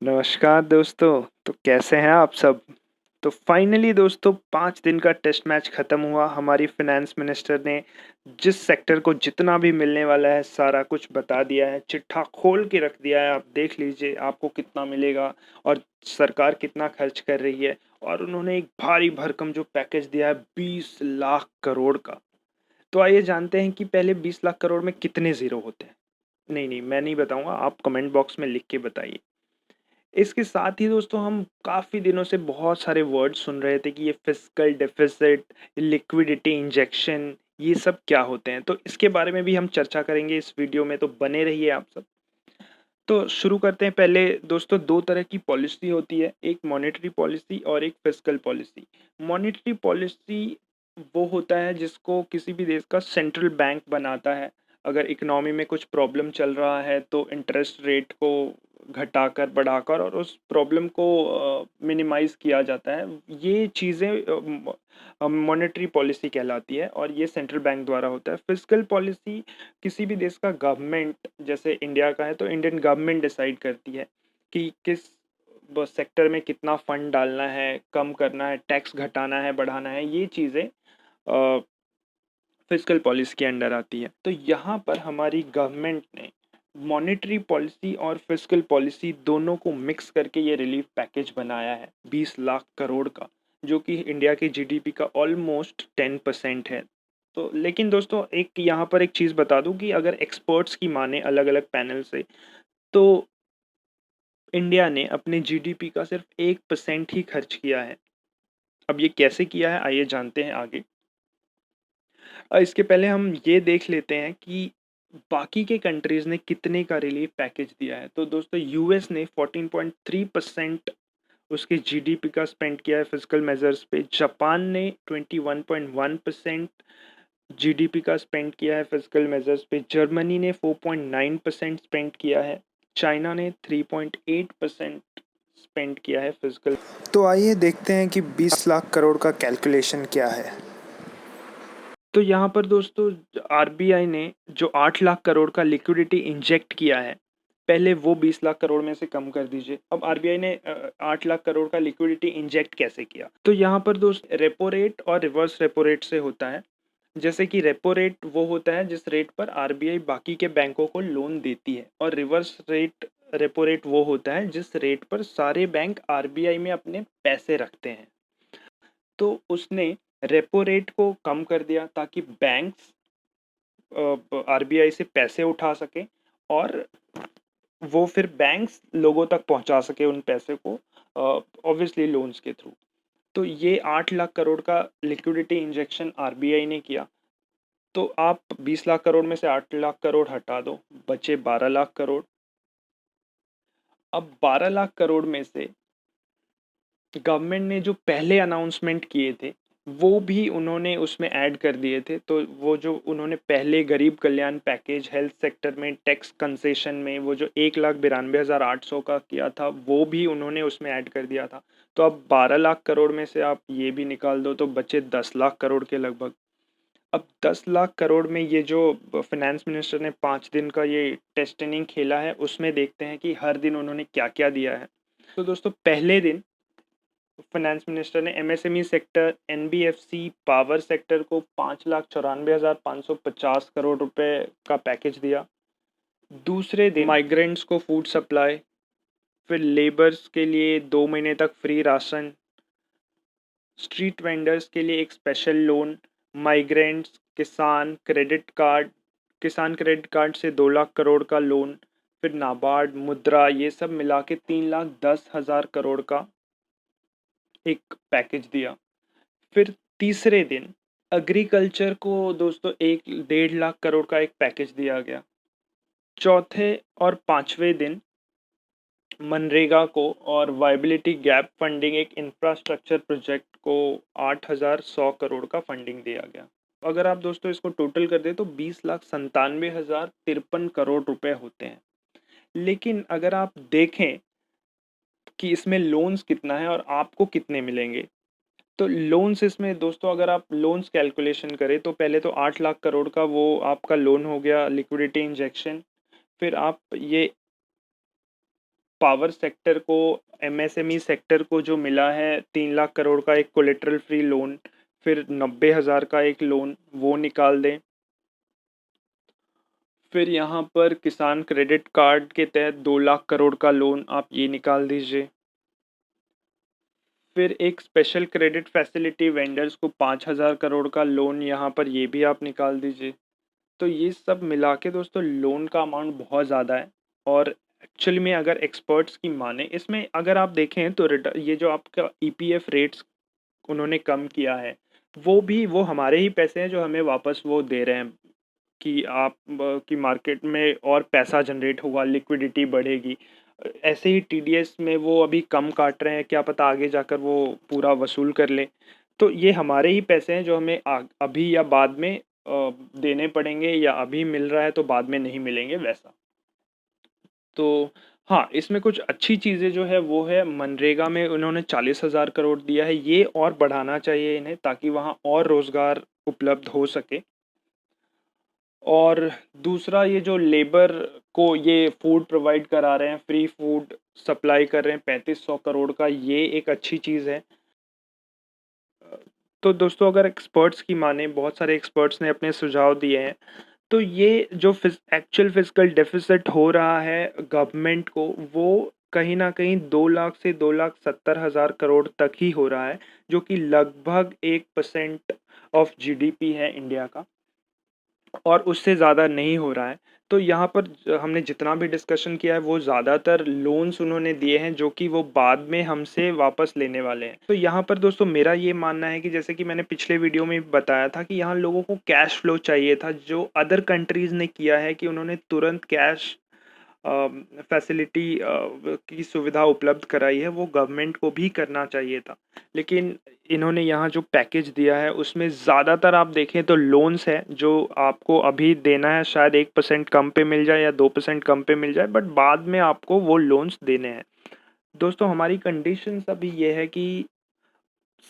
नमस्कार दोस्तों। तो कैसे हैं आप सब? तो फाइनली दोस्तों 5 दिन का टेस्ट मैच ख़त्म हुआ। हमारी फाइनेंस मिनिस्टर ने जिस सेक्टर को जितना भी मिलने वाला है सारा कुछ बता दिया है, चिट्ठा खोल के रख दिया है। आप देख लीजिए आपको कितना मिलेगा और सरकार कितना खर्च कर रही है। और उन्होंने एक भारी भरकम जो पैकेज दिया है 20 लाख करोड़ का। तो आइए जानते हैं कि पहले 20 लाख करोड़ में कितने ज़ीरो होते हैं? नहीं, मैं नहीं बताऊँगा, आप कमेंट बॉक्स में लिख के बताइए। इसके साथ ही दोस्तों हम काफ़ी दिनों से बहुत सारे वर्ड सुन रहे थे कि ये फिस्कल डेफिसिट, लिक्विडिटी इंजेक्शन, ये सब क्या होते हैं? तो इसके बारे में भी हम चर्चा करेंगे इस वीडियो में, तो बने रहिए आप सब। तो शुरू करते हैं। पहले दोस्तों 2 तरह की पॉलिसी होती है, एक मॉनेटरी पॉलिसी और एक फिस्कल पॉलिसी। मॉनेटरी पॉलिसी वो होता है जिसको किसी भी देश का सेंट्रल बैंक बनाता है। अगर इकोनॉमी में कुछ प्रॉब्लम चल रहा है तो इंटरेस्ट रेट को घटाकर, बढ़ाकर और उस प्रॉब्लम को मिनिमाइज़ किया जाता है। ये चीज़ें मॉनेटरी पॉलिसी कहलाती है और ये सेंट्रल बैंक द्वारा होता है। फिस्कल पॉलिसी किसी भी देश का गवर्नमेंट, जैसे इंडिया का है तो इंडियन गवर्नमेंट डिसाइड करती है कि किस सेक्टर में कितना फंड डालना है, कम करना है, टैक्स घटाना है, बढ़ाना है। ये चीज़ें फिस्कल पॉलिसी के अंडर आती है। तो यहाँ पर हमारी गवर्नमेंट ने मॉनेटरी पॉलिसी और फिस्कल पॉलिसी दोनों को मिक्स करके ये रिलीफ पैकेज बनाया है 20 लाख करोड़ का, जो कि इंडिया की जीडीपी का ऑलमोस्ट 10% है। तो लेकिन दोस्तों एक यहाँ पर एक चीज़ बता दूँ कि अगर एक्सपर्ट्स की माने अलग-अलग पैनल से, तो इंडिया ने अपने जीडीपी का सिर्फ 1% ही खर्च किया है। अब ये कैसे किया है आइए जानते हैं आगे। इसके पहले हम ये देख लेते हैं कि बाकी के कंट्रीज़ ने कितने का रिलीफ पैकेज दिया है। तो दोस्तों यूएस ने 14.3% उसके जीडीपी का स्पेंड किया है फिस्कल मेजर्स पे। जापान ने 21.1% जीडीपी का स्पेंड किया है फिस्कल मेजर्स पे। जर्मनी ने 4.9% स्पेंड किया है। चाइना ने 3.8% स्पेंड किया है फिस्कल। तो आइए देखते हैं कि 20 लाख करोड़ का कैलकुलेशन क्या है। तो यहाँ पर दोस्तों आरबीआई ने जो 8 लाख करोड़ का लिक्विडिटी इंजेक्ट किया है, पहले वो 20 लाख करोड़ में से कम कर दीजिए। अब आरबीआई ने 8 लाख करोड़ का लिक्विडिटी इंजेक्ट कैसे किया? तो यहाँ पर दोस्त रेपो रेट और रिवर्स रेपो रेट से होता है। जैसे कि रेपो रेट वो होता है जिस रेट पर आरबीआई बाकी के बैंकों को लोन देती है, और रिवर्स रेट रेपो रेट वो होता है जिस रेट पर सारे बैंक आरबीआई में अपने पैसे रखते हैं। तो उसने रेपो रेट को कम कर दिया ताकि बैंक्स आरबीआई से पैसे उठा सके और वो फिर बैंक्स लोगों तक पहुंचा सके उन पैसे को, ऑब्वियसली लोन्स के थ्रू। तो ये 8 लाख करोड़ का लिक्विडिटी इंजेक्शन आरबीआई ने किया। तो आप 20 लाख करोड़ में से 8 लाख करोड़ हटा दो, बचे 12 लाख करोड़। अब 12 लाख करोड़ में से गवर्नमेंट ने जो पहले अनाउंसमेंट किए थे, वो भी उन्होंने उसमें ऐड कर दिए थे। तो वो जो उन्होंने पहले गरीब कल्याण पैकेज हेल्थ सेक्टर में टैक्स कंसेशन में वो जो 1,92,800 का किया था, वो भी उन्होंने उसमें ऐड कर दिया था। तो अब 12 लाख करोड़ में से आप ये भी निकाल दो तो बचे 10 लाख करोड़ के लगभग। अब 10 लाख करोड़ में ये जो फाइनेंस मिनिस्टर ने 5 दिन का ये टेस्ट इनिंग खेला है, उसमें देखते हैं कि हर दिन उन्होंने क्या-क्या दिया है। तो दोस्तों पहले दिन फाइनेंस मिनिस्टर ने MSME sector, NBFC, power sector को 5,94,550 करोड़ रुपए का पैकेज दिया। दूसरे दिन माइग्रेंट्स को फूड सप्लाई, फिर लेबर्स के लिए 2 महीने तक फ्री राशन, स्ट्रीट वेंडर्स के लिए एक स्पेशल लोन, माइग्रेंट्स, किसान क्रेडिट कार्ड से 2 लाख करोड़ का लोन, फिर नाबार्ड, मुद्रा, ये सब मिला के 3,10,000 करोड़ का एक पैकेज दिया। फिर तीसरे दिन एग्रीकल्चर को दोस्तों 1 डेढ़ लाख करोड़ का एक पैकेज दिया गया। चौथे और पांचवें दिन मनरेगा को और वायबिलिटी गैप फंडिंग एक इंफ्रास्ट्रक्चर प्रोजेक्ट को 8,100 करोड़ का फंडिंग दिया गया। अगर आप दोस्तों इसको टोटल कर दें तो 20,97,053 करोड़ रुपए होते हैं। लेकिन अगर आप देखें कि इसमें लोन्स कितना है और आपको कितने मिलेंगे, तो लोन्स इसमें दोस्तों अगर आप लोन्स कैलकुलेशन करें तो पहले तो 8 लाख करोड़ का वो आपका लोन हो गया लिक्विडिटी इंजेक्शन। फिर आप ये पावर सेक्टर को, एमएसएमई सेक्टर को जो मिला है 3 लाख करोड़ का एक कोलेटरल फ्री लोन, फिर 90,000 का एक लोन वो निकाल दें। फिर यहाँ पर किसान क्रेडिट कार्ड के तहत 2 लाख करोड़ का लोन आप ये निकाल दीजिए। फिर एक स्पेशल क्रेडिट फैसिलिटी वेंडर्स को 5,000 करोड़ का लोन यहाँ पर ये भी आप निकाल दीजिए। तो ये सब मिला के दोस्तों लोन का अमाउंट बहुत ज़्यादा है, और एक्चुअली में अगर एक्सपर्ट्स की माने इसमें अगर आप देखें तो ये जो आपका ईपीएफ रेट्स उन्होंने कम किया है, वो हमारे ही पैसे हैं जो हमें वापस वो दे रहे हैं कि आप की मार्केट में और पैसा जनरेट होगा, लिक्विडिटी बढ़ेगी। ऐसे ही टीडीएस में वो अभी कम काट रहे हैं, क्या पता आगे जाकर वो पूरा वसूल कर लें। तो ये हमारे ही पैसे हैं जो हमें अभी या बाद में देने पड़ेंगे, या अभी मिल रहा है तो बाद में नहीं मिलेंगे वैसा। तो हाँ, इसमें कुछ अच्छी चीज़ें जो है वो है, मनरेगा में उन्होंने 40,000 करोड़ दिया है, ये और बढ़ाना चाहिए इन्हें ताकि वहाँ और रोज़गार उपलब्ध हो सके। और दूसरा ये जो लेबर को ये फूड प्रोवाइड करा रहे हैं, फ्री फूड सप्लाई कर रहे हैं 3500 करोड़ का, ये एक अच्छी चीज़ है। तो दोस्तों अगर एक्सपर्ट्स की माने, बहुत सारे एक्सपर्ट्स ने अपने सुझाव दिए हैं, तो ये जो एक्चुअल फिजिकल डेफिसिट हो रहा है गवर्नमेंट को, वो कहीं ना कहीं 2 लाख से 2,70,000 करोड़ तक ही हो रहा है, जो कि लगभग 1% ऑफ जीडीपी है इंडिया का, और उससे ज़्यादा नहीं हो रहा है। तो यहाँ पर हमने जितना भी डिस्कशन किया है वो ज़्यादातर लोन्स उन्होंने दिए हैं जो कि वो बाद में हमसे वापस लेने वाले हैं। तो यहाँ पर दोस्तों मेरा ये मानना है कि जैसे कि मैंने पिछले वीडियो में भी बताया था कि यहाँ लोगों को कैश फ्लो चाहिए था, जो अदर कंट्रीज़ ने किया है कि उन्होंने तुरंत कैश फैसिलिटी की सुविधा उपलब्ध कराई है, वो गवर्नमेंट को भी करना चाहिए था। लेकिन इन्होंने यहाँ जो पैकेज दिया है उसमें ज़्यादातर आप देखें तो लोन्स है जो आपको अभी देना है, शायद 1% कम पे मिल जाए या 2% कम पे मिल जाए, बट बाद में आपको वो लोन्स देने हैं। दोस्तों हमारी कंडीशंस अभी ये है कि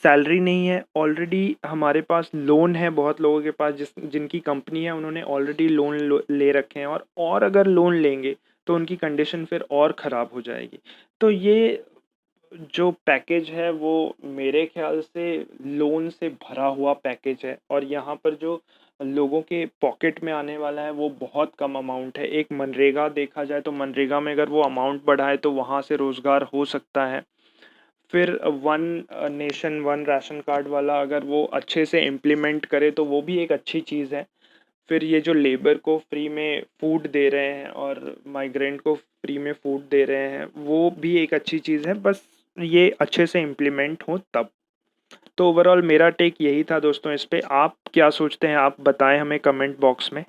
सैलरी नहीं है, ऑलरेडी हमारे पास लोन है, बहुत लोगों के पास जिनकी कंपनी है उन्होंने ऑलरेडी लोन ले रखे हैं, और अगर लोन लेंगे तो उनकी कंडीशन फिर और ख़राब हो जाएगी। तो ये जो पैकेज है वो मेरे ख्याल से लोन से भरा हुआ पैकेज है, और यहाँ पर जो लोगों के पॉकेट में आने वाला है वो बहुत कम अमाउंट है। एक मनरेगा देखा जाए तो मनरेगा में अगर वो अमाउंट बढ़ाए तो वहाँ से रोज़गार हो सकता है। फिर one nation one ration card वाला अगर वो अच्छे से इम्प्लीमेंट करे तो वो भी एक अच्छी चीज़ है। फिर ये जो लेबर को फ्री में फूड दे रहे हैं और माइग्रेंट को फ्री में फूड दे रहे हैं, वो भी एक अच्छी चीज़ है, बस ये अच्छे से इम्प्लीमेंट हो तब। तो ओवरऑल मेरा टेक यही था दोस्तों इस पे। आप क्या सोचते हैं आप बताएं हमें कमेंट बॉक्स में,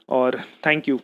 और थैंक यू।